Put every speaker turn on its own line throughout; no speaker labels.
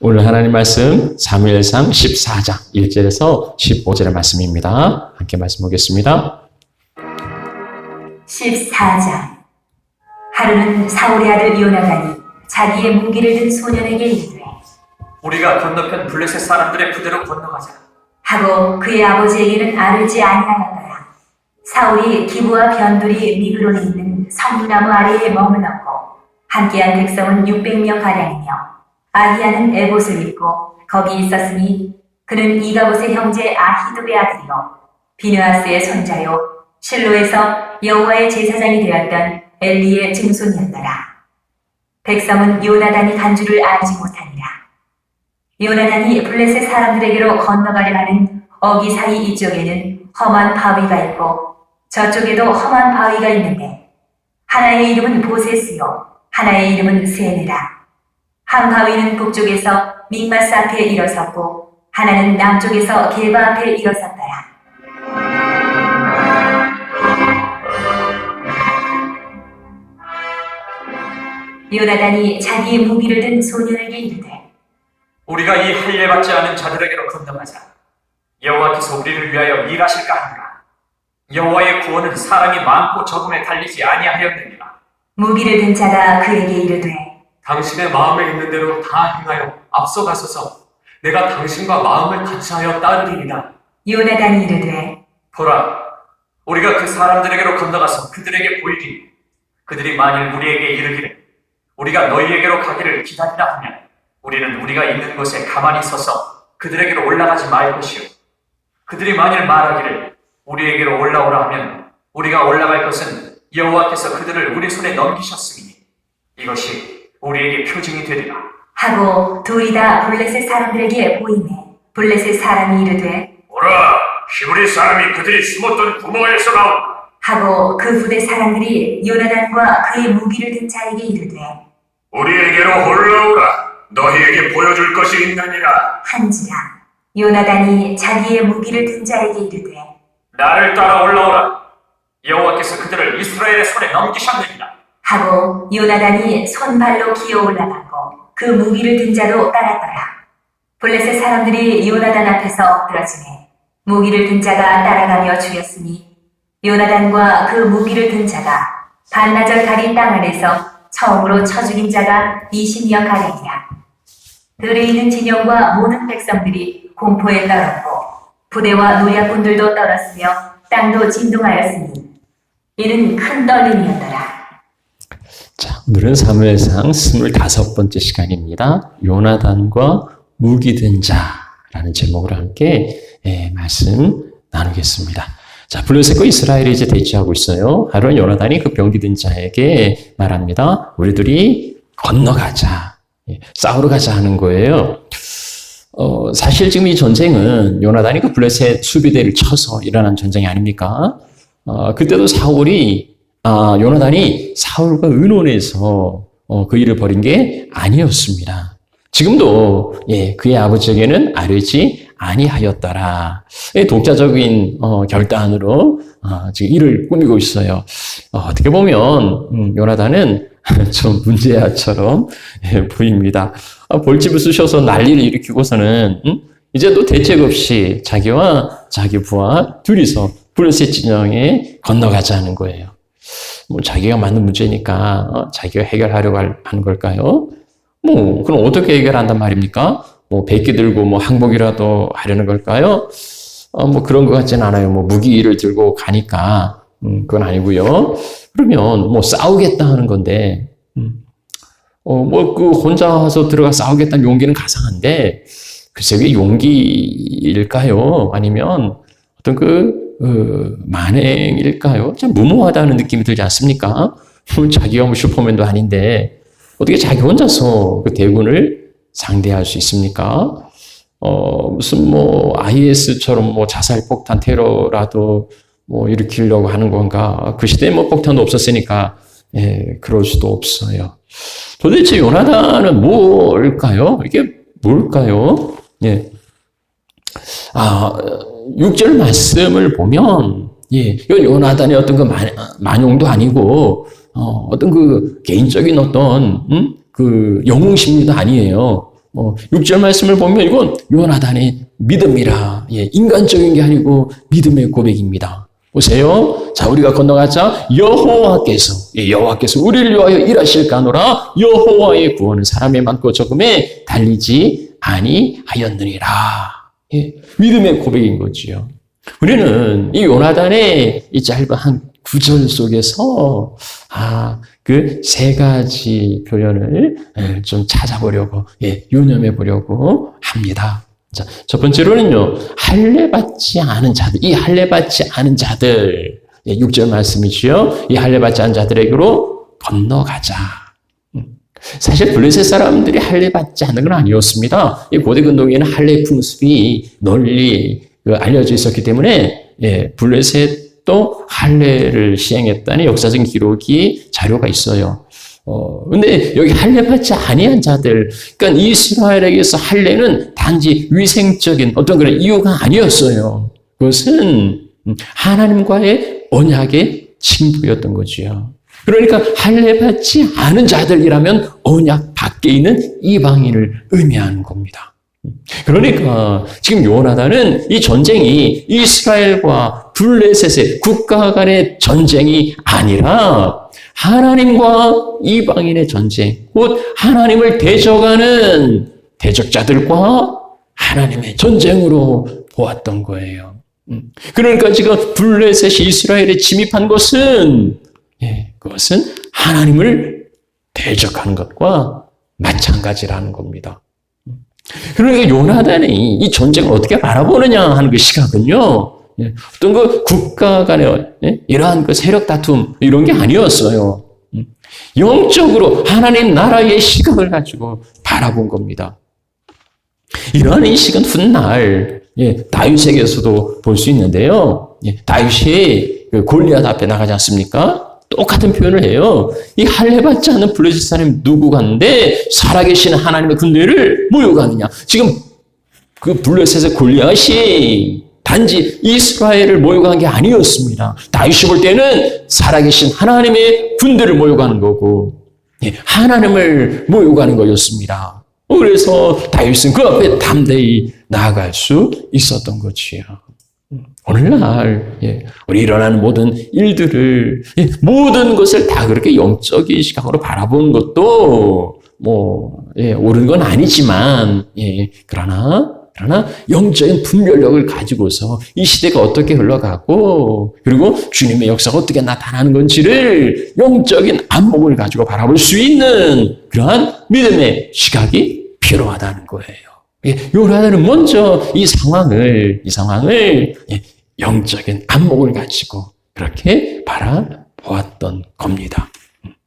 오늘 하나님 말씀 사무엘상 14장 1절에서 15절의 말씀입니다. 함께 말씀 보겠습니다.
14장. 하루는 사울의 아들 요나단이 자기의 무기를 든 소년에게 이르되
우리가 건너편 블레셋 사람들의 부대로 건너가자.
하고 그의 아버지에게는 아뢰지 아니하였더라. 사울이 기브와 변두리 미그론에 있는 성류나무 아래에 머물렀고 함께한 백성은 600명 가량이며 아히야는 에봇을 입고 거기 있었으니 그는 이가봇의 형제 아히두의 아들이요 비느하스의 손자요 실로에서 여호와의 제사장이 되었던 엘리의 증손이었더라. 백성은 요나단이 간 줄을 알지 못하니라. 요나단이 블레셋 사람들에게로 건너가려 하는 어기 사이 이쪽에는 험한 바위가 있고 저쪽에도 험한 바위가 있는데 하나의 이름은 보세스요 하나의 이름은 세네라. 한 바위는 북쪽에서 믹마스 앞에 일어섰고 하나는 남쪽에서 게바 앞에 일어섰더라. 요나단이 자기의 무기를 든 소년에게 이르되
우리가 이 할례받지 않은 자들에게로 건너가자. 여호와께서 우리를 위하여 일하실까 하노라. 여호와의 구원은 사람이 많고 적음에 달리지 아니하였느니라.
무기를 든 자가 그에게 이르되
당신의 마음에 있는 대로 다 행하여 앞서가소서. 내가 당신과 마음을 같이하여 따르리이다.
요나단이 이르되
보라, 우리가 그 사람들에게로 건너가서 그들에게 보이리니 그들이 만일 우리에게 이르기를 우리가 너희에게로 가기를 기다리라 하면 우리는 우리가 있는 곳에 가만히 서서 그들에게로 올라가지 말 것이요 그들이 만일 말하기를 우리에게로 올라오라 하면 우리가 올라갈 것은 여호와께서 그들을 우리 손에 넘기셨으니 이것이 우리에게 표징이 되리라.
하고 둘이 다 블레셋 사람들에게 보이매 블레셋 사람이 이르되
오라, 히브리 사람이 그들이 숨었던 구멍에서 나온다.
하고 그 부대 사람들이 요나단과 그의 무기를 든 자에게 이르되
우리에게로 올라오라. 너희에게 보여줄 것이 있느니라.
한지라. 요나단이 자기의 무기를 든 자에게 이르되
나를 따라 올라오라. 여호와께서 그들을 이스라엘의 손에 넘기셨느니라.
하고 요나단이 손발로 기어 올라가고 그 무기를 든 자도 따랐더라. 블레셋 사람들이 요나단 앞에서 엎드러지매 무기를 든 자가 따라가며 죽였으니 요나단과 그 무기를 든 자가 반나절 가리 땅 안에서 처음으로 쳐 죽인 자가 20명 가량이라. 들에 있는 진영과 모든 백성들이 공포에 떨었고 부대와 노략군들도 떨었으며 땅도 진동하였으니 이는 큰 떨림이었더라.
자, 오늘은 사무엘상 25번째 시간입니다. 요나단과 무기 든 자라는 제목으로 함께 말씀 나누겠습니다. 자, 블레셋과 이스라엘이 이제 대치하고 있어요. 하루는 요나단이 그 병기 든 자에게 말합니다. 우리들이 건너가자. 싸우러 가자 하는 거예요. 사실 지금 이 전쟁은 요나단이 그 블레셋 수비대를 쳐서 일어난 전쟁이 아닙니까? 그때도 요나단이 사울과 의논해서 그 일을 벌인 게 아니었습니다. 지금도 그의 아버지에게는 아뢰지 아니하였더라. 독자적인 결단으로 지금 일을 꾸미고 있어요. 어떻게 보면 요나단은 좀 문제아처럼 보입니다. 볼집을 쑤셔서 난리를 일으키고서는 이제 또 대책 없이 자기와 자기 부하 둘이서 블레셋 진영에 건너가자는 거예요. 뭐 자기가 만든 문제니까 자기가 해결하려고 하는 걸까요? 그럼 어떻게 해결한단 말입니까? 백기 들고 항복이라도 하려는 걸까요? 그런 것 같진 않아요. 무기를 들고 가니까 그건 아니고요. 그러면 싸우겠다 하는 건데 혼자서 들어가 싸우겠다는 용기는 가상한데 글쎄 그게 용기일까요? 아니면 어떤 만행일까요? 참 무모하다는 느낌이 들지 않습니까? 자기가 슈퍼맨도 아닌데 어떻게 자기 혼자서 그 대군을 상대할 수 있습니까? 무슨 IS처럼 자살 폭탄 테러라도 일으키려고 하는 건가? 그 시대에 폭탄도 없었으니까 그럴 수도 없어요. 도대체 요나단은 뭘까요? 이게 뭘까요? 6절 말씀을 보면 이건 요나단의 어떤 만용도 아니고 어떤 개인적인 어떤 그 영웅심리도 아니에요. 6절 말씀을 보면 이건 요나단의 믿음이라. 예, 인간적인 게 아니고 믿음의 고백입니다. 보세요. 자, 우리가 건너가자. 여호와께서 우리를 위하여 일하실까노라. 여호와의 구원은 사람의 많고 적음에 달리지 아니하였느니라. 예, 믿음의 고백인 거지요. 우리는 이 요나단의 이 짧은 한 구절 속에서 그 세 가지 표현을 좀 찾아보려고, 유념해 보려고 합니다. 자, 첫 번째로는요, 할례받지 않은 자들, 이 할례받지 않은 자들, 6절 말씀이지요. 이 할례받지 않은 자들에게로 건너가자. 사실 블레셋 사람들이 할례받지 않는 건 아니었습니다. 이 고대 근동에는 할례 풍습이 널리 알려져 있었기 때문에 블레셋도 할례를 시행했다는 역사적인 기록이 자료가 있어요. 근데 여기 할례받지 아니한 자들, 그러니까 이스라엘에게서 할례는 단지 위생적인 어떤 그런 이유가 아니었어요. 그것은 하나님과의 언약의 징표였던 거지요. 그러니까 할례받지 않은 자들이라면 언약 밖에 있는 이방인을 의미하는 겁니다. 그러니까 지금 요나단은 이 전쟁이 이스라엘과 블레셋의 국가 간의 전쟁이 아니라 하나님과 이방인의 전쟁, 곧 하나님을 대적하는 대적자들과 하나님의 전쟁으로 보았던 거예요. 그러니까 지금 블레셋이 이스라엘에 침입한 것은 그것은 하나님을 대적하는 것과 마찬가지라는 겁니다. 그러니까 요나단이 이 전쟁을 어떻게 바라보느냐 하는 그 시각은요, 어떤 그 국가 간의 이러한 그 세력 다툼 이런 게 아니었어요. 영적으로 하나님 나라의 시각을 가지고 바라본 겁니다. 이러한 인식은 훗날 다윗에게서도 볼 수 있는데요. 다윗이 그 골리앗 앞에 나가지 않습니까? 똑같은 표현을 해요. 이 할례받지 않는 블레셋 사람이 누구 갔는데 살아계신 하나님의 군대를 모욕하느냐. 지금 그 블레셋의 골리앗이 단지 이스라엘을 모욕한 게 아니었습니다. 다윗이 볼 때는 살아계신 하나님의 군대를 모욕하는 거고 하나님을 모욕하는 거였습니다. 그래서 다윗은 그 앞에 담대히 나아갈 수 있었던 거지요. 오늘날 우리 일어나는 모든 일들을 모든 것을 다 그렇게 영적인 시각으로 바라보는 것도 옳은 건 아니지만 그러나 영적인 분별력을 가지고서 이 시대가 어떻게 흘러가고 그리고 주님의 역사가 어떻게 나타나는 건지를 영적인 안목을 가지고 바라볼 수 있는 그러한 믿음의 시각이 필요하다는 거예요. 요나단은 먼저 이 상황을 영적인 안목을 가지고 그렇게 바라보았던 겁니다.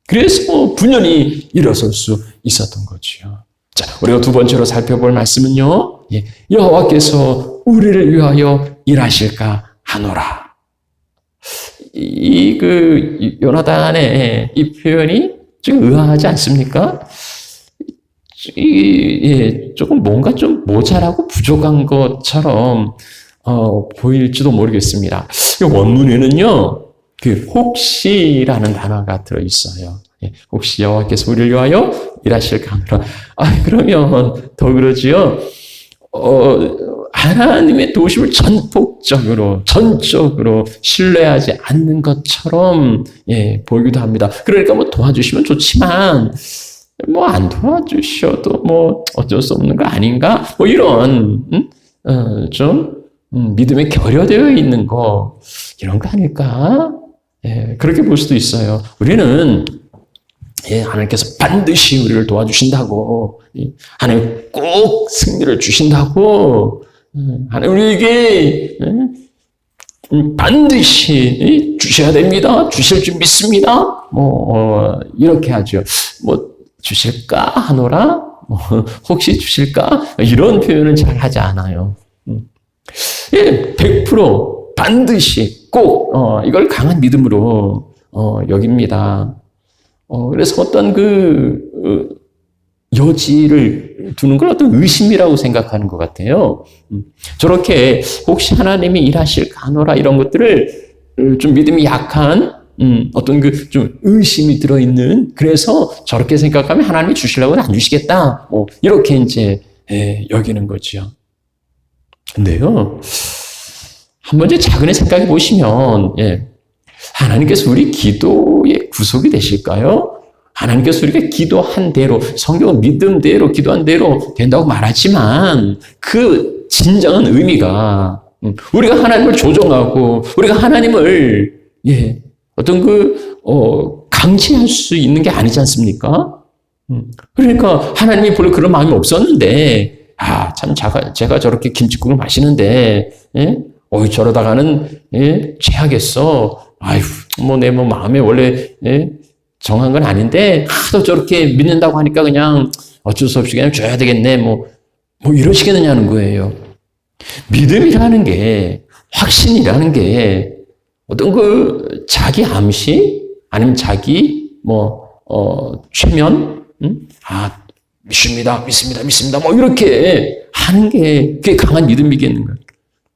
그래서 분연히 일어설 수 있었던 거지요. 자, 우리가 두 번째로 살펴볼 말씀은요, 여호와께서 우리를 위하여 일하실까 하노라. 요나단의 이 표현이 좀 의아하지 않습니까? 조금 뭔가 좀 모자라고 부족한 것처럼 보일지도 모르겠습니다. 이 원문에는요, 혹시라는 단어가 들어있어요. 혹시 여호와께서 우리를 위하여 일하실까 하노라. 그러면 더 그러지요. 하나님의 도우심을 전적으로 신뢰하지 않는 것처럼 보이기도 합니다. 그러니까 도와주시면 좋지만 안 도와주셔도 어쩔 수 없는 거 아닌가? 이런 좀 믿음에 결여되어 있는 거 이런 거 아닐까? 그렇게 볼 수도 있어요. 우리는 하나님께서 반드시 우리를 도와주신다고, 하나님 꼭 승리를 주신다고, 하나님 우리에게 반드시 주셔야 됩니다. 주실 줄 믿습니다. 이렇게 하죠. 주실까 하노라? 혹시 주실까? 이런 표현은 잘 하지 않아요. 100% 반드시 꼭 이걸 강한 믿음으로 여깁니다. 그래서 어떤 여지를 두는 걸 어떤 의심이라고 생각하는 것 같아요. 저렇게 혹시 하나님이 일하실까 하노라 이런 것들을 좀 믿음이 약한 어떤 좀 의심이 들어있는, 그래서 저렇게 생각하면 하나님이 주시려고는 안 주시겠다. 이렇게 이제 여기는 거죠. 근데요, 한 번쯤 작은 생각해 보시면, 하나님께서 우리 기도의 구속이 되실까요? 하나님께서 우리가 기도한 대로, 성경은 믿음대로, 기도한 대로 된다고 말하지만, 그 진정한 의미가, 우리가 하나님을 조종하고, 우리가 하나님을, 강제할 수 있는 게 아니지 않습니까? 그러니까 하나님이 별로 그런 마음이 없었는데, 참, 제가 저렇게 김칫국을 마시는데, 저러다가는, 죄하겠어. 내 마음에 원래, 정한 건 아닌데, 하도 저렇게 믿는다고 하니까 그냥 어쩔 수 없이 그냥 줘야 되겠네. 이러시겠느냐는 거예요. 믿음이라는 게, 확신이라는 게, 어떤 자기 암시, 아니면 자기, 최면, 믿습니다. 이렇게 하는 게, 그게 강한 믿음이겠는가.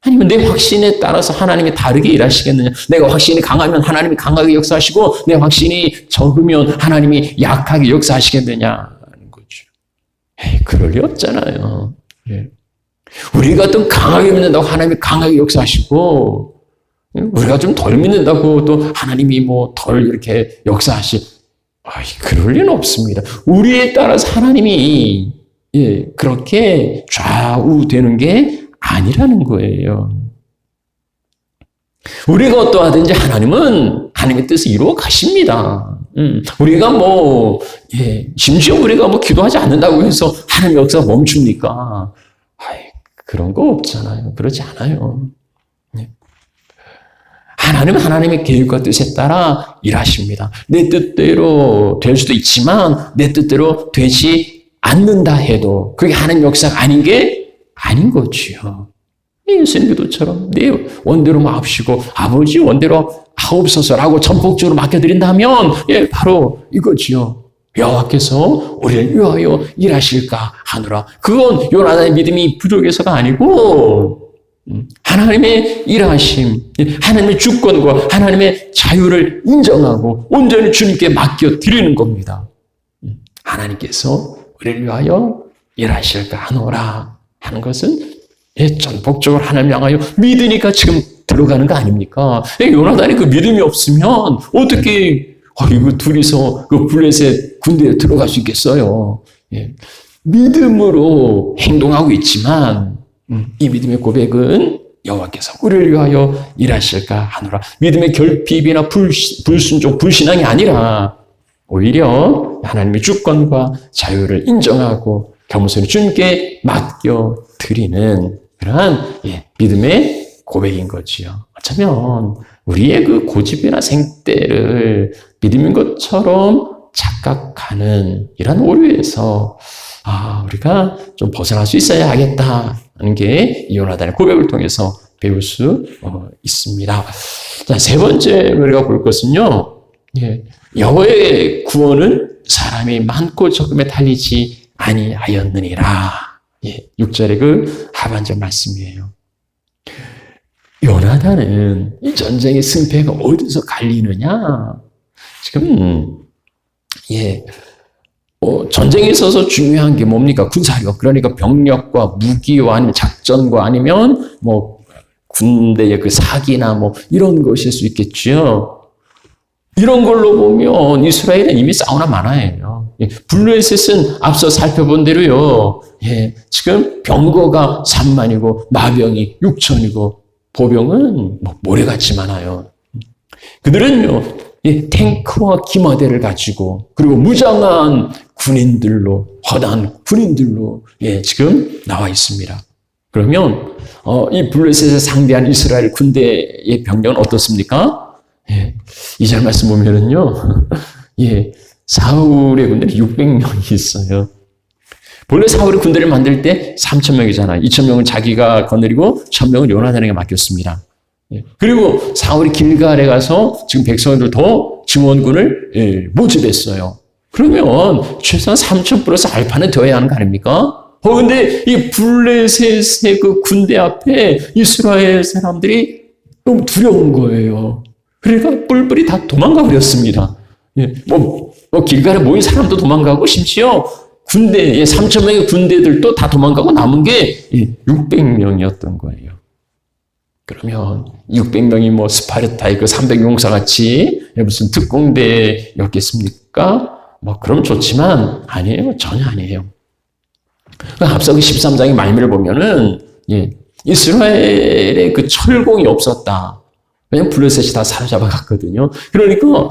아니면 내 확신에 따라서 하나님이 다르게 일하시겠느냐. 내가 확신이 강하면 하나님이 강하게 역사하시고, 내 확신이 적으면 하나님이 약하게 역사하시겠느냐는 거죠. 그럴 리 없잖아요. 우리가 좀 강하게 믿는다고 하나님이 강하게 역사하시고, 우리가 좀 덜 믿는다고 또 하나님이 덜 이렇게 그럴 리는 없습니다. 우리에 따라서 하나님이, 그렇게 좌우되는 게 아니라는 거예요. 우리가 어떠하든지 하나님은 하나님의 뜻을 이루어 가십니다. 우리가 심지어 우리가 기도하지 않는다고 해서 하나님의 역사가 멈춥니까? 그런 거 없잖아요. 그러지 않아요. 하나님은 하나님의 계획과 뜻에 따라 일하십니다. 내 뜻대로 될 수도 있지만 내 뜻대로 되지 않는다 해도 그게 하나님의 역사가 아닌 게 아닌 거지요. 예수님 기도처럼 내 원대로 마옵시고 아버지 원대로 하옵소서라고 전폭적으로 맡겨드린다면 바로 이거지요. 여호와께서 우리를 위하여 일하실까 하노라. 그건 요나단의 믿음이 부족해서가 아니고 하나님의 일하심, 하나님의 주권과 하나님의 자유를 인정하고 온전히 주님께 맡겨드리는 겁니다. 하나님께서 우리를 위하여 일하실까 하노라 하는 것은 전폭적으로 하나님 향하여 믿으니까 지금 들어가는 거 아닙니까? 요나단이 그 믿음이 없으면 어떻게 이거 둘이서 그 블레셋 군대에 들어갈 수 있겠어요? 믿음으로 행동하고 있지만 이 믿음의 고백은 여호와께서 우리를 위하여 일하실까 하노라. 믿음의 결핍이나 불순종, 불신앙이 아니라 오히려 하나님의 주권과 자유를 인정하고 겸손히 주님께 맡겨드리는 그러한 믿음의 고백인 거지요. 어쩌면 우리의 그 고집이나 생때를 믿음인 것처럼 착각하는 이런 오류에서 우리가 좀 벗어날 수 있어야 하겠다 하는 게 요나단의 고백을 통해서 배울 수 있습니다. 자, 세 번째 우리가 볼 것은요. 여호와의 구원은 사람이 많고 적음에 달리지 아니하였느니라. 6절의 그 하반절 말씀이에요. 요나단은 이 전쟁의 승패가 어디서 갈리느냐? 지금 전쟁에 있어서 중요한 게 뭡니까? 군사력. 그러니까 병력과 무기와 아니면 작전과 아니면 군대의 그 사기나 이런 것일 수 있겠죠. 이런 걸로 보면 이스라엘은 이미 싸우나 마나예요. 블레셋은 앞서 살펴본 대로요. 지금 병거가 3만이고 마병이 6천이고 보병은 모래같이 많아요. 그들은요. 탱크와 기마대를 가지고 그리고 무장한 군인들로 허다한 군인들로 지금 나와 있습니다. 그러면 이 블레셋을 상대한 이스라엘 군대의 병력은 어떻습니까? 2절 말씀 보면은요. 사울의 군대는 600명이 있어요. 본래 사울의 군대를 만들 때 3,000명이잖아요. 2,000명은 자기가 거느리고 1,000명은 요나단에게 맡겼습니다. 그리고 사울이 길갈에 가서 지금 백성들 더 증원군을 모집했어요. 그러면 최소한 3,000 플러스 알파는 되어야 하는 거 아닙니까? 근데 이 블레셋의 그 군대 앞에 이스라엘 사람들이 너무 두려운 거예요. 그러니까 뿔뿔이 다 도망가 버렸습니다. 길갈에 모인 사람도 도망가고 심지어 군대, 3천 명의 군대들도 다 도망가고 남은 게 600명이었던 거예요. 그러면 600명이 뭐 스파르타의 그 300용사 같이 무슨 특공대였겠습니까? 뭐 그럼 좋지만 아니에요. 전혀 아니에요. 앞서 그 13장의 말미를 보면은 이스라엘의 그 철공이 없었다. 왜냐면 블레셋이 다 사로잡아 갔거든요. 그러니까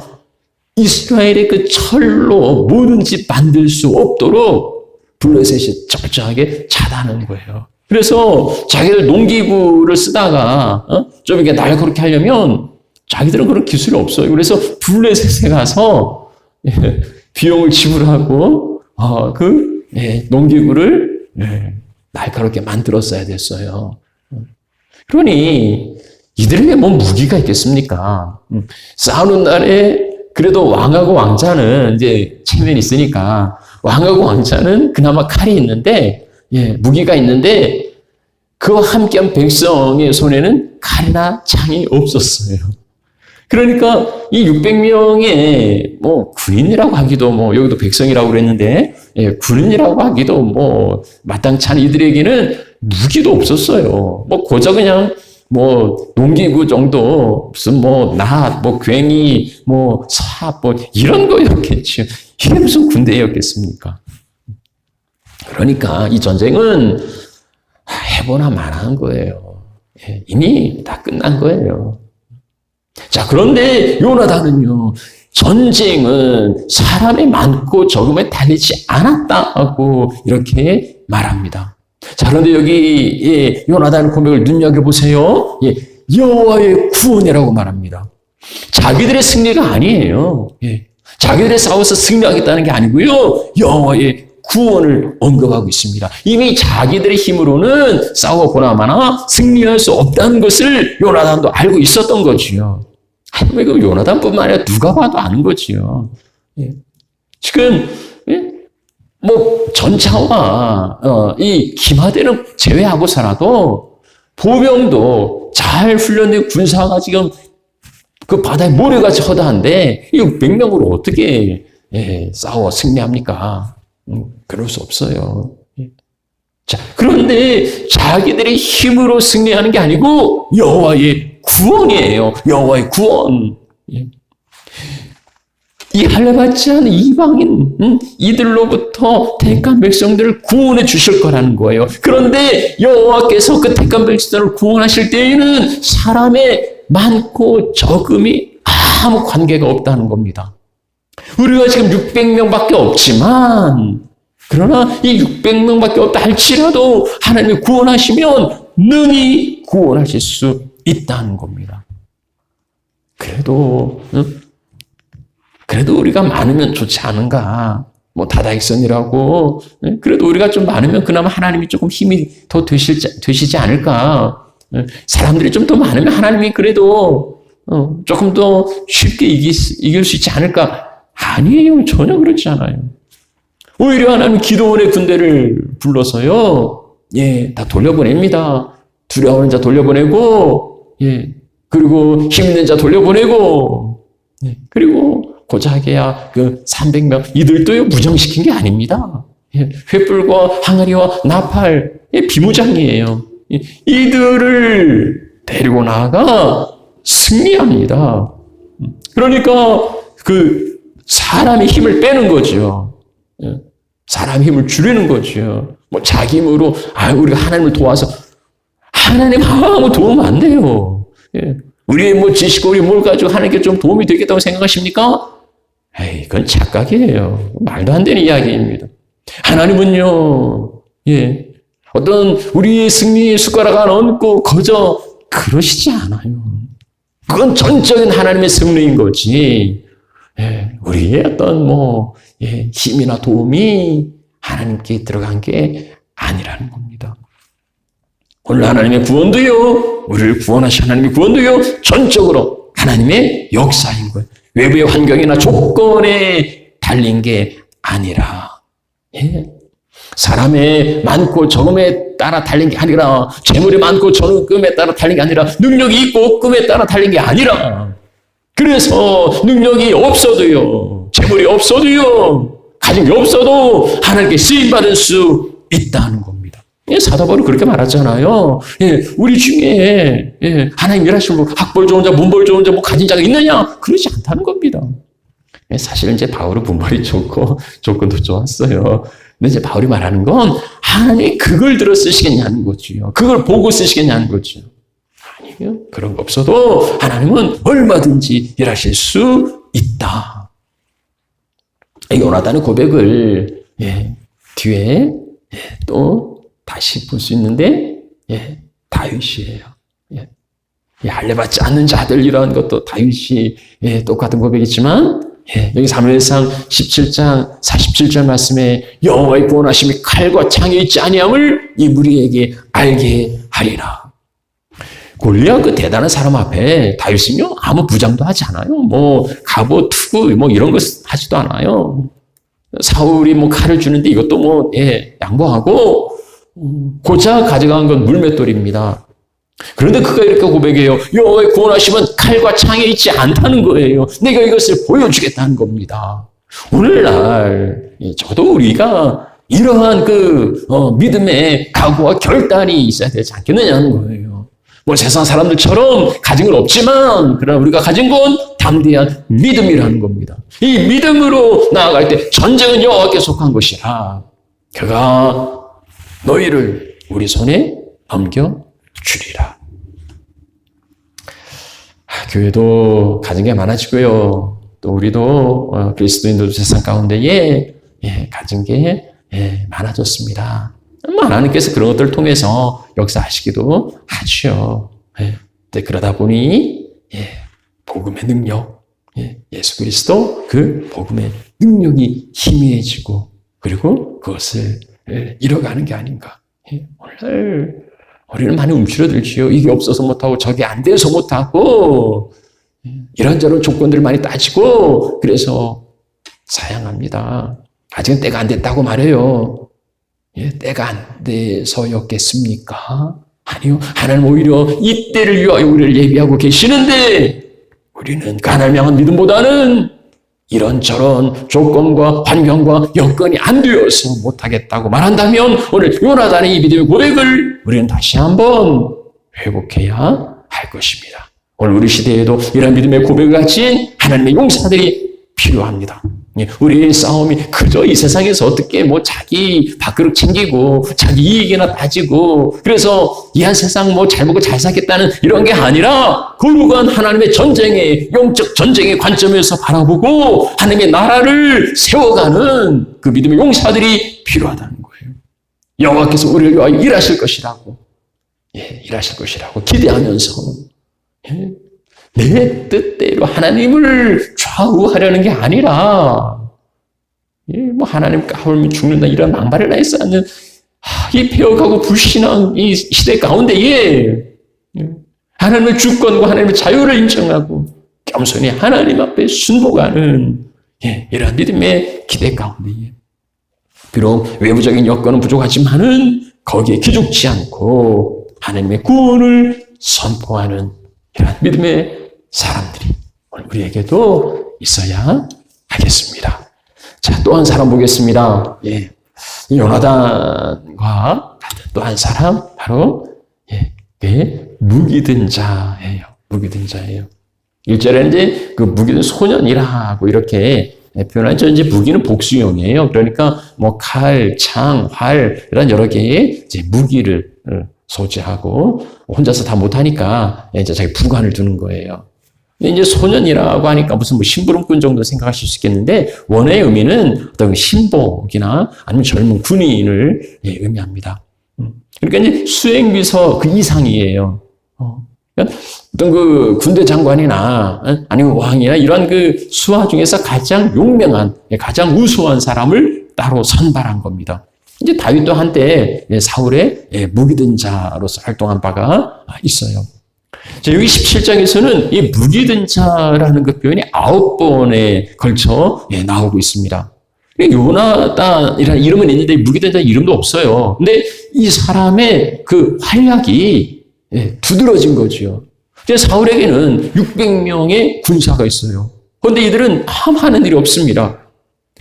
이스라엘의 그 철로 뭐든지 만들 수 없도록 블레셋이 철저하게 차단하는 거예요. 그래서 자기들 농기구를 쓰다가 좀 이렇게 날카롭게 하려면 자기들은 그런 기술이 없어요. 그래서 블레셋에 가서 비용을 지불하고 농기구를 날카롭게 만들었어야 됐어요. 그러니 이들에게 뭐 무기가 있겠습니까? 싸우는 날에 그래도 왕하고 왕자는 이제 체면이 있으니까 왕하고 왕자는 그나마 칼이 있는데 무기가 있는데 그와 함께한 백성의 손에는 칼이나 창이 없었어요. 그러니까 이 600명의 뭐 군인이라고 하기도 뭐 여기도 백성이라고 그랬는데 군인이라고 하기도 뭐 마땅치 않은 이들에게는 무기도 없었어요. 뭐 고작 그냥 뭐 농기구 정도 무슨 뭐 낫, 뭐 괭이, 뭐 삽, 뭐 이런 거였겠죠. 이게 무슨 군대였겠습니까? 그러니까 이 전쟁은 해보나 마나한 거예요. 이미 다 끝난 거예요. 자, 그런데 요나단은요, 전쟁은 사람이 많고 적음에 달리지 않았다고 이렇게 말합니다. 자, 그런데 여기 요나단 고백을 눈여겨보세요. 여호와의 구원이라고 말합니다. 자기들의 승리가 아니에요. 자기들의 싸워서 승리하겠다는 게 아니고요. 여호와의 구원을 언급하고 있습니다. 이미 자기들의 힘으로는 싸워보나마나 승리할 수 없다는 것을 요나단도 알고 있었던 거지요. 왜 그 요나단뿐만 아니라 누가 봐도 아는 거지요. 지금 뭐 전차와 이 기마대는 제외하고서라도 보병도 잘 훈련된 군사가 지금 그 바다에 모래같이 허다한데 600명으로 어떻게 싸워 승리합니까? 그럴 수 없어요. 자, 그런데 자기들의 힘으로 승리하는 게 아니고 여호와의 구원이에요. 여호와의 구원. 이 할례받지 않은 이방인 이들로부터 택한 백성들을 구원해 주실 거라는 거예요. 그런데 여호와께서 그 택한 백성들을 구원하실 때에는 사람의 많고 적음이 아무 관계가 없다는 겁니다. 우리가 지금 600명밖에 없지만 그러나 이 600명밖에 없다 할지라도 하나님이 구원하시면 능히 구원하실 수 있다는 겁니다. 그래도 우리가 많으면 좋지 않은가? 뭐 다다익선이라고 그래도 우리가 좀 많으면 그나마 하나님이 조금 힘이 더 되시지 않을까? 사람들이 좀 더 많으면 하나님이 그래도 조금 더 쉽게 이길 수 있지 않을까? 아니에요. 전혀 그렇지 않아요. 오히려 하나님 기도원의 군대를 불러서요. 다 돌려보냅니다. 두려워하는 자 돌려보내고 그리고 힘 있는 자 돌려보내고 그리고 고작해야 그 300명 이들도요 무정시킨 게 아닙니다. 횃불과 항아리와 나팔 비무장이에요. 이들을 데리고 나가 승리합니다. 그러니까 그 사람의 힘을 빼는 거죠. 사람의 힘을 줄이는 거죠. 뭐 자기 힘으로 우리가 하나님을 도와서 하나님 아무 도움 안 돼요. 우리의 뭐 지식과 우리 뭘 가지고 하나님께 좀 도움이 되겠다고 생각하십니까? 그건 착각이에요. 말도 안 되는 이야기입니다. 하나님은요, 어떤 우리의 승리의 숟가락 안 얹고 거저 그러시지 않아요. 그건 전적인 하나님의 승리인 거지. 우리의 어떤 힘이나 도움이 하나님께 들어간 게 아니라는 겁니다. 오늘 하나님의 구원도요, 우리를 구원하신 하나님의 구원도요, 전적으로 하나님의 역사인 거예요. 외부의 환경이나 조건에 달린 게 아니라, 사람의 많고 적음에 따라 달린 게 아니라, 재물이 많고 적음에 따라 달린 게 아니라, 능력이 있고 없음에 따라 달린 게 아니라, 그래서 능력이 없어도요, 재물이 없어도요, 가진 게 없어도 하나님께 쓰임받을 수 있다는 겁니다. 예, 사도 바울이 그렇게 말하잖아요. 예, 우리 중에 하나님 일하시고 학벌 좋은 자, 문벌 좋은 자, 뭐 가진 자가 있느냐? 그렇지 않다는 겁니다. 예, 사실은 이제 바울은 문벌이 좋고 조건도 좋았어요. 근데 이제 바울이 말하는 건 하나님이 그걸 들어 쓰시겠냐는 거죠. 그걸 보고 쓰시겠냐는 거죠. 아니요, 그런 거 없어도 하나님은 얼마든지 일하실 수 있다. 요나단의 고백을 뒤에 또 다시 볼 수 있는데 다윗이에요. 할례받지 않는 자들이라는 것도 다윗이 똑같은 고백이지만 여기 사무엘상 17장 47절 말씀에 여호와의 구원하심이 칼과 창에 있지 아니함을 이 무리에게 알게 하리라. 골리앗 그 대단한 사람 앞에 다윗은요 아무 부장도 하지 않아요. 뭐 갑오 투구 뭐 이런 거 하지도 않아요. 사울이 뭐 칼을 주는데 이것도 뭐 양보하고 고작 가져간 건 물맷돌입니다. 그런데 그가 이렇게 고백해요. 여호와의 구원하심은 칼과 창에 있지 않다는 거예요. 내가 이것을 보여주겠다는 겁니다. 오늘날 저도 우리가 이러한 믿음의 각오와 결단이 있어야 되지 않겠느냐는 거예요. 뭐 세상 사람들처럼 가진 건 없지만 그러나 우리가 가진 건 담대한 믿음이라는 겁니다. 이 믿음으로 나아갈 때 전쟁은 여호와께 속한 것이라 그가 너희를 우리 손에 넘겨주리라. 교회도 가진 게 많아지고요. 또 우리도 그리스도인들 세상 가운데에 가진 게 많아졌습니다. 하나님께서 그런 것들을 통해서 역사하시기도 하죠. 그러다 보니 복음의 능력, 예수 그리스도 그 복음의 능력이 희미해지고 그리고 그것을 잃어가는 게 아닌가. 오늘 우리는 많이 움츠러들지요. 이게 없어서 못하고 저게 안 돼서 못하고 이런저런 조건들을 많이 따지고 그래서 사양합니다. 아직은 때가 안 됐다고 말해요. 때가 안 돼서였겠습니까? 아니요. 하나님 오히려 이 때를 위하여 우리를 예비하고 계시는데 우리는 그 하나님 향한 믿음보다는 이런저런 조건과 환경과 여건이 안 되어서 못하겠다고 말한다면 오늘 요나단의 이 믿음의 고백을 우리는 다시 한번 회복해야 할 것입니다. 오늘 우리 시대에도 이런 믿음의 고백을 가진 하나님의 용사들이 필요합니다. 우리의 싸움이 그저 이 세상에서 어떻게 뭐 자기 밥그릇 챙기고 자기 이익이나 따지고 그래서 이 한 세상 뭐 잘 먹고 잘 살겠다는 이런 게 아니라 거룩한 하나님의 전쟁의 영적 전쟁의 관점에서 바라보고 하나님의 나라를 세워가는 그 믿음의 용사들이 필요하다는 거예요. 여호와께서 우리를 위하여 일하실 것이라고 일하실 것이라고 기대하면서 내 뜻대로 하나님을 좌우하려는 게 아니라 뭐 하나님 까불면 죽는다 이런 망발을 해서 하는 이 배어가고 불신앙 이 시대 가운데에 하나님의 주권과 하나님의 자유를 인정하고 겸손히 하나님 앞에 순복하는 이런 믿음의 기대 가운데에 비록 외부적인 여건은 부족하지만은 거기에 기죽지 않고 하나님의 구원을 선포하는 이런 믿음의 사람들이 오늘 우리에게도 있어야 하겠습니다. 자, 또 한 사람 보겠습니다. 요나단과 같은 또 한 사람 바로 무기든 자예요. 무기든 자예요. 1절에는 이제 그 무기든 소년이라고 이렇게 표현하죠. 이제 무기는 복수형이에요. 그러니까 뭐 칼, 창, 활 이런 여러 개의 이제 무기를 소지하고 혼자서 다 못하니까 이제 자기 부관을 두는 거예요. 이제 소년이라고 하니까 무슨 뭐 심부름꾼 정도 생각하실 수 있겠는데 원어의 의미는 어떤 신복이나 아니면 젊은 군인을 의미합니다. 그러니까 이제 수행비서 그 이상이에요. 그러니까 어떤 그 군대 장관이나 아니면 왕이나 이런 그 수하 중에서 가장 용맹한, 가장 우수한 사람을 따로 선발한 겁니다. 이제 다윗도 한때 사울의 무기든 자로서 활동한 바가 있어요. 자, 여기 17장에서는 이 무기든 자라는 그 표현이 9번에 걸쳐 나오고 있습니다. 요나단이라는 이름은 있는데 무기든 자 이름도 없어요. 근데 이 사람의 그 활약이 두드러진 거죠. 사울에게는 600명의 군사가 있어요. 그런데 이들은 아무 하는 일이 없습니다.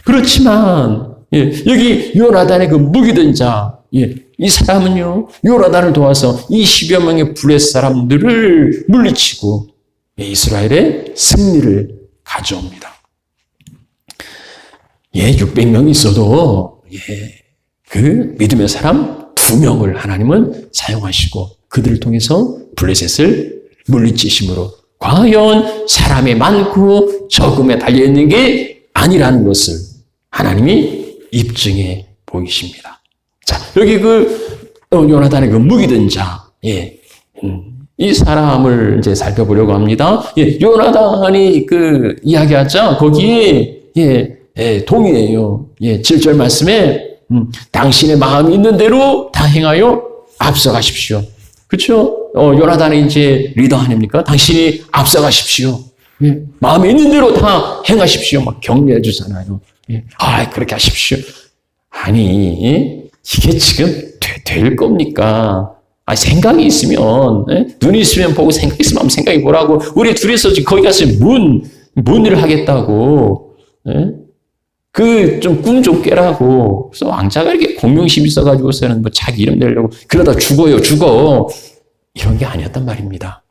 그렇지만 여기 요나단의 그 무기든 자, 이 사람은요 요나단을 도와서 이 10여 명의 블레셋 사람들을 물리치고 이스라엘의 승리를 가져옵니다. 600명이 있어도 그 믿음의 사람 2명을 하나님은 사용하시고 그들을 통해서 블레셋을 물리치심으로 과연 사람이 많고 적음에 달려있는 게 아니라는 것을 하나님이 입증해 보이십니다. 자, 여기 요나단의 그 무기든 자, 이 사람을 이제 살펴보려고 합니다. 요나단이 이야기하자 거기에 동의해요. 7절 말씀에 당신의 마음이 있는 대로 다 행하여 앞서가십시오. 그렇죠? 요나단이 이제 리더 아닙니까? 당신이 앞서가십시오. 마음에 있는 대로 다 행하십시오. 막 격려해 주잖아요. 그렇게 하십시오. 아니, 이게 지금 될 겁니까? 생각이 있으면, 눈이 있으면 보고 생각이 있으면 한번 생각해 보라고. 우리 둘이서 지금 거기 가서 뭔 일을 하겠다고. 꿈 좀 깨라고. 그래서 왕자가 이렇게 공명심 있어가지고서는 뭐 자기 이름 내려고 그러다 죽어. 이런 게 아니었단 말입니다.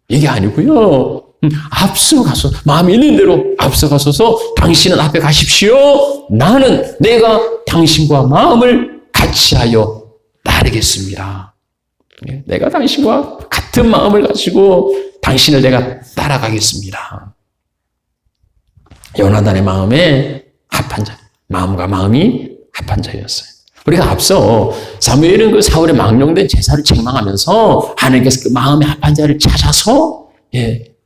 이게 아니고요. 앞서가서 마음이 있는 대로 앞서가서서 당신은 앞에 가십시오. 내가 당신과 마음을 같이하여 따르겠습니다. 내가 당신과 같은 마음을 가지고 당신을 내가 따라가겠습니다. 요나단의 마음에 합한 자, 마음과 마음이 합한 자였어요. 우리가 앞서 사무엘은 그 사울의 망령된 제사를 책망하면서 하나님께서 그 마음의 합한 자를 찾아서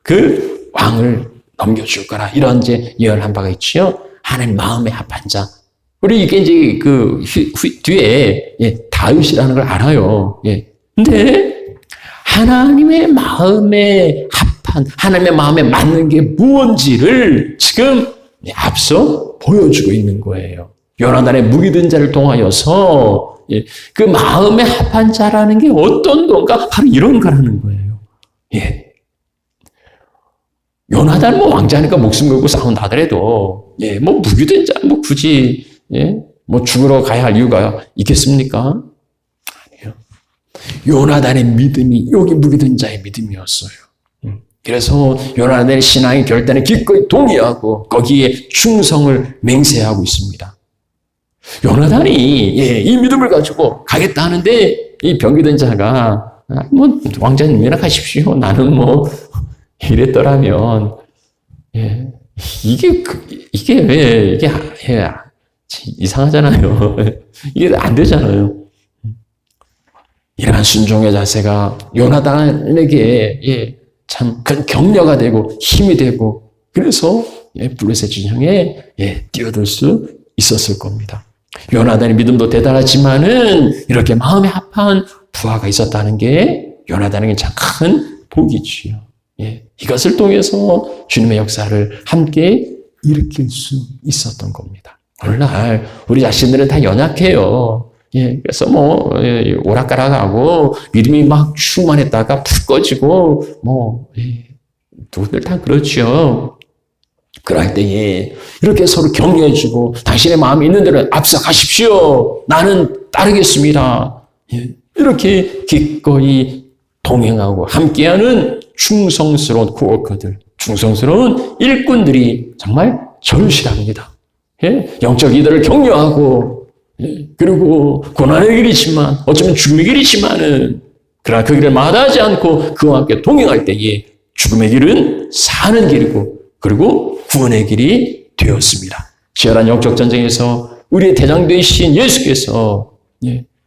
그 왕을 넘겨줄 거라 이런 이제 예언한 바가 있지요. 하나님 마음의 합한 자. 우리 이게 이제 뒤에 다윗이라는 걸 알아요. 근데 하나님의 마음에 합한, 하나님의 마음에 맞는 게 무언지를 지금 앞서 보여주고 있는 거예요. 요나단의 무기든 자를 통하여서 그 마음에 합한 자라는 게 어떤 건가? 바로 이런 거라는 거예요. 요나단 왕자니까 목숨 걸고 싸운다 하더라도 무기든 자 굳이 죽으러 가야 할 이유가 있겠습니까? 아니요. 요나단의 믿음이 여기 무기든 자의 믿음이었어요. 그래서 요나단의 신앙의 결단에 기꺼이 동의하고 거기에 충성을 맹세하고 있습니다. 요나단이 이 믿음을 가지고 가겠다 하는데 이 병기든 자가 왕자님 면역하십시오. 나는 이랬더라면 이게 왜 이상하잖아요. 이게 안 되잖아요. 이러한 순종의 자세가 요나단에게 참 큰 격려가 되고 힘이 되고 그래서 블레셋 진영에 뛰어들 수 있었을 겁니다. 요나단의 믿음도 대단하지만은 이렇게 마음에 합한 부하가 있었다는 게 요나단에게 참 큰 복이지요. 이것을 통해서 주님의 역사를 함께 일으킬 수 있었던 겁니다. 오늘날 우리 자신들은 다 연약해요. 그래서 오락가락하고 믿음이 막 충만했다가 푹 꺼지고 누구들 다 그렇죠. 그럴 때에 이렇게 서로 격려해주고 당신의 마음이 있는 대로 앞서 가십시오. 나는 따르겠습니다. 이렇게 기꺼이 동행하고 함께하는 충성스러운 코워커들, 충성스러운 일꾼들이 정말 절실합니다. 영적 리더를 격려하고 그리고 고난의 길이지만 어쩌면 죽음의 길이지만은 그러나 그 길을 마다하지 않고 그와 함께 동행할 때에 죽음의 길은 사는 길이고 그리고 구원의 길이 되었습니다. 치열한 영적 전쟁에서 우리의 대장 되신 예수께서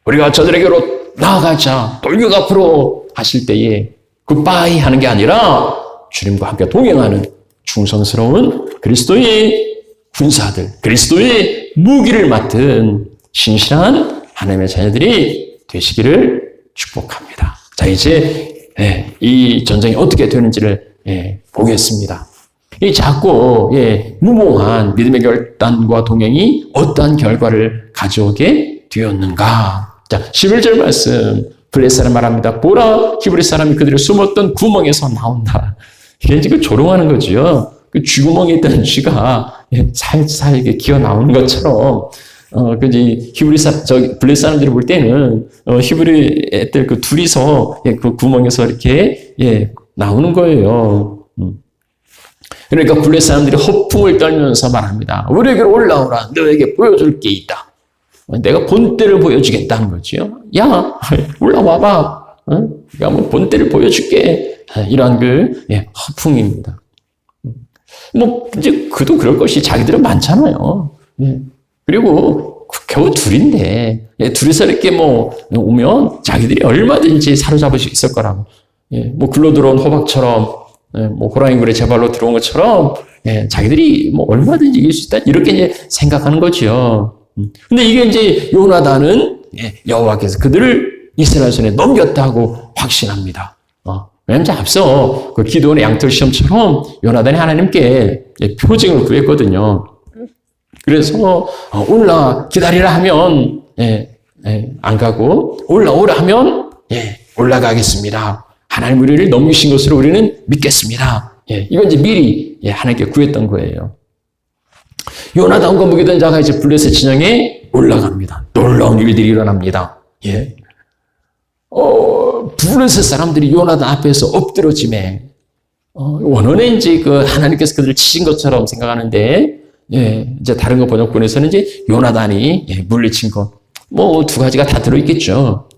우리가 저들에게로 나아가자 돌격 앞으로 하실 때에 굿바이 하는 게 아니라 주님과 함께 동행하는 충성스러운 그리스도의 군사들, 그리스도의 무기를 맡은 신실한 하나님의 자녀들이 되시기를 축복합니다. 자, 이제 이 전쟁이 어떻게 되는지를 보겠습니다. 이 작고 무모한 믿음의 결단과 동행이 어떠한 결과를 가져오게 되었는가? 자, 11절 말씀 블레셋 사람 말합니다. 보라, 히브리 사람이 그들의 숨었던 구멍에서 나온다. 이게 지금 조롱하는 거죠. 그 쥐구멍에 있던 쥐가 살살 이렇게 기어 나오는 것처럼, 블레셋 사람들이 볼 때는, 히브리 애들 그 둘이서, 그 구멍에서 이렇게, 나오는 거예요. 그러니까 블레셋 사람들이 허풍을 떨면서 말합니다. 우리에게로 올라오라. 너에게 보여줄 게 있다. 내가 본때를 보여주겠다는 거죠. 야, 올라와봐. 내가 한번 본때를 보여줄게. 이런 허풍입니다. 이제 그도 그럴 것이 자기들은 많잖아요. 그리고 겨우 둘인데, 둘이서 이렇게 오면 자기들이 얼마든지 사로잡을 수 있을 거라고. 굴러 들어온 호박처럼, 호랑이 굴에 제 발로 들어온 것처럼, 자기들이 얼마든지 이길 수 있다. 이렇게 이제 생각하는 거죠. 근데 이게 이제 요나단은 여호와께서 그들을 이스라엘 손에 넘겼다고 확신합니다. 왜냐면 앞서 그 기도원의 양털 시험처럼 요나단이 하나님께 표징을 구했거든요. 그래서 올라 기다리라 하면 안 가고 올라오라 하면 올라가겠습니다. 하나님 우리를 넘기신 것으로 우리는 믿겠습니다. 이건 이제 미리 하나님께 구했던 거예요. 요나단과 무기던 자가 이제 블레셋 진영에 올라갑니다. 놀라운 일들이 일어납니다. 블레셋 사람들이 요나단 앞에서 엎드러짐에 원어는 이제 그 하나님께서 그들을 치신 것처럼 생각하는데 이제 다른 거 번역본에서는 이제 요나단이 물리친 것 두 가지가 다 들어있겠죠.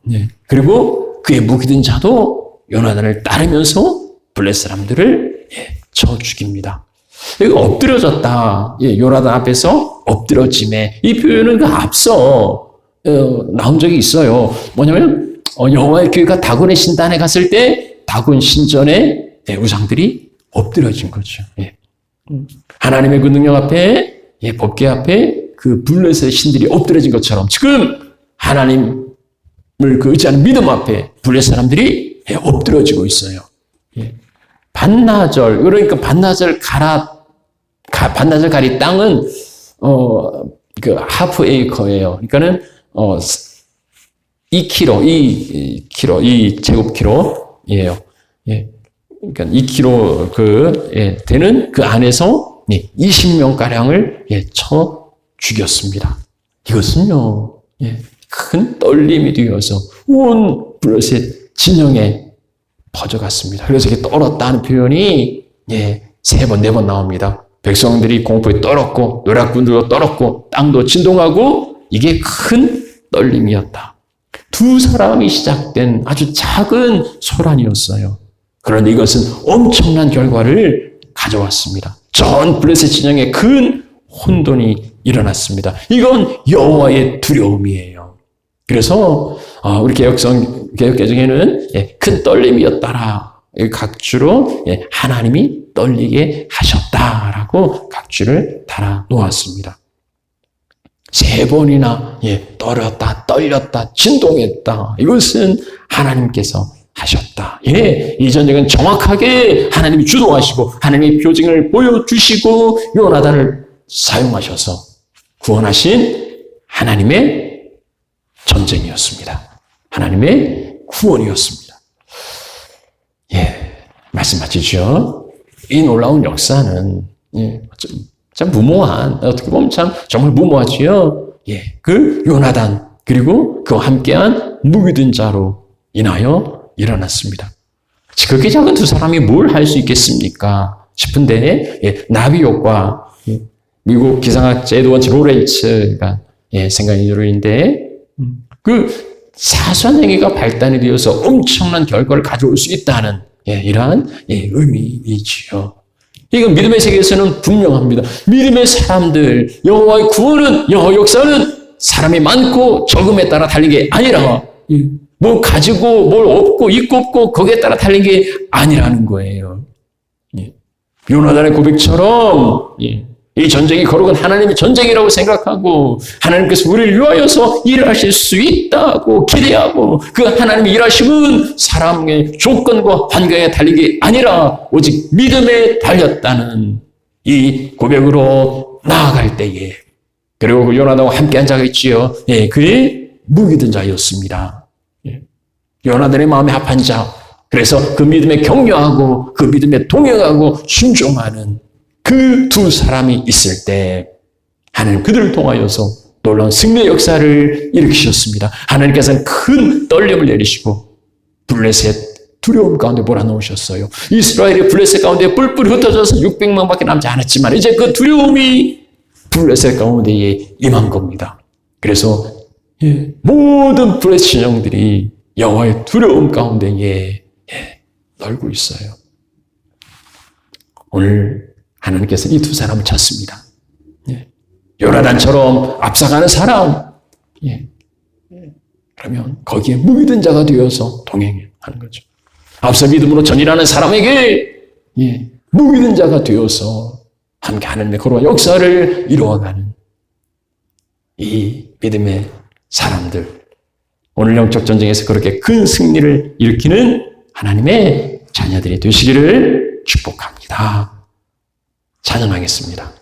그리고 그의 무기든 자도 요나단을 따르면서 블레셋 사람들을 쳐 죽입니다. 여기 엎드려졌다. 요나단 앞에서 엎드러짐에 이 표현은 그 앞서 나온 적이 있어요. 뭐냐면 여호와의 교회가 다곤의 신단에 갔을 때 다곤 신전에 우상들이 엎드려진 거죠. 하나님의 그 능력 앞에 법궤 앞에 그 블레셋의 신들이 엎드려진 것처럼 지금 하나님을 그 의지하는 믿음 앞에 블레셋 사람들이 엎드려지고 있어요. 반나절, 그러니까 반나절 가리 땅은 그 하프 에이커예요. 그러니까는 2km, 2 제곱킬로예요. 그러니까 2km 되는 그 안에서 20명 가량을 쳐 죽였습니다. 이것은요 큰 떨림이 되어서 온 블레셋 진영에 퍼져갔습니다. 그래서 이게 떨었다는 표현이 3번, 4번 나옵니다. 백성들이 공포에 떨었고 노략군들도 떨었고 땅도 진동하고 이게 큰 떨림이었다. 두 사람이 시작된 아주 작은 소란이었어요. 그런데 이것은 엄청난 결과를 가져왔습니다. 전 블레셋 진영에 큰 혼돈이 일어났습니다. 이건 여호와의 두려움이에요. 그래서 우리 개역개정에는 큰 떨림이었다라 각주로 하나님이 떨리게 하셨다라고 각주를 달아 놓았습니다. 3번이나 떨었다, 떨렸다, 진동했다. 이것은 하나님께서 하셨다. 이 전쟁은 정확하게 하나님이 주도하시고 하나님의 표징을 보여주시고 요나단을 사용하셔서 구원하신 하나님의 전쟁이었습니다. 하나님의 구원이었습니다. 말씀 마치죠. 이 놀라운 역사는 참 무모한, 어떻게 보면 참 정말 무모하지요. 그 요나단 그리고 그와 함께한 무기든 자로 인하여 일어났습니다. 그렇게 작은 두 사람이 뭘 할 수 있겠습니까 싶은데 나비효과, 미국 기상학자 에드워드 로렌츠가 생각이 들어있는데 그 사소한 행위가 발단이 되어서 엄청난 결과를 가져올 수 있다는 이러한 의미이지요. 이건 믿음의 세계에서는 분명합니다. 믿음의 사람들, 여호와의 구원은, 여호와 역사는 사람이 많고 적음에 따라 달린 게 아니라 뭐 가지고 뭘 얻고 있고 없고 거기에 따라 달린 게 아니라는 거예요. 요나단의 고백처럼 이 전쟁이 거룩한 하나님의 전쟁이라고 생각하고 하나님께서 우리를 위하여서 일하실 수 있다고 기대하고 그 하나님의 일하심은 사람의 조건과 환경에 달린 게 아니라 오직 믿음에 달렸다는 이 고백으로 나아갈 때에 그리고 그 요나단과 함께한 자가 있지요. 그의 무기든 자였습니다. 요나단의 마음에 합한 자, 그래서 그 믿음에 격려하고 그 믿음에 동행하고 순종하는 그 두 사람이 있을 때 하나님 그들을 통하여서 놀라운 승리의 역사를 일으키셨습니다. 하나님께서는 큰 떨림을 내리시고 블레셋 두려움 가운데 몰아넣으셨어요. 이스라엘이 블레셋 가운데 뿔뿔이 흩어져서 600명밖에 남지 않았지만 이제 그 두려움이 블레셋 가운데에 임한 겁니다. 그래서 모든 블레셋 진영들이 여호와의 두려움 가운데에 놀고 있어요. 오늘 하나님께서 이 두 사람을 찾습니다. 요나단처럼 앞서가는 사람, 그러면 거기에 무기든 자가 되어서 동행하는 거죠. 앞서 믿음으로 전일하는 사람에게 무기든 자가 되어서 함께 하나님의 거룩한 역사를 이루어가는 이 믿음의 사람들, 오늘 영적 전쟁에서 그렇게 큰 승리를 일으키는 하나님의 자녀들이 되시기를 축복합니다. 찬양하겠습니다.